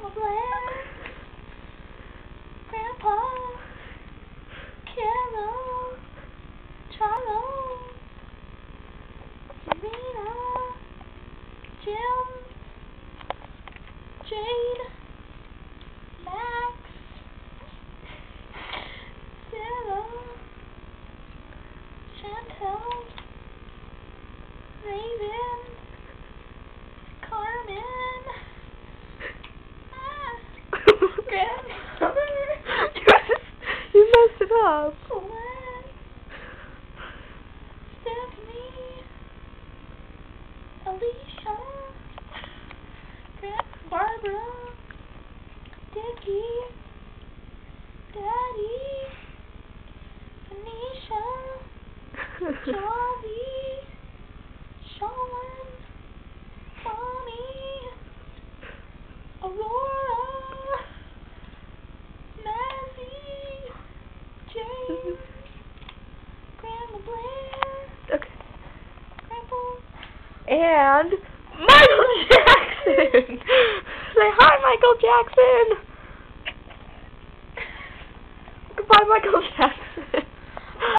Grandma Blair, Grandpa, Carol, Charles, Serena, Jim, Jade, Max, Sarah, Chantel, Raven, Carmen, Grandmother, You messed it up. Colette, Stephanie, Alicia, Barbara, Dickie, Daddy, Anisha, Javi, Sean, Mommy, Aurora, Mazzy, James, Grandma Blair, Okay. Grandpa, And Michael Jackson! Say hi, Michael Jackson! Goodbye, Michael Jackson.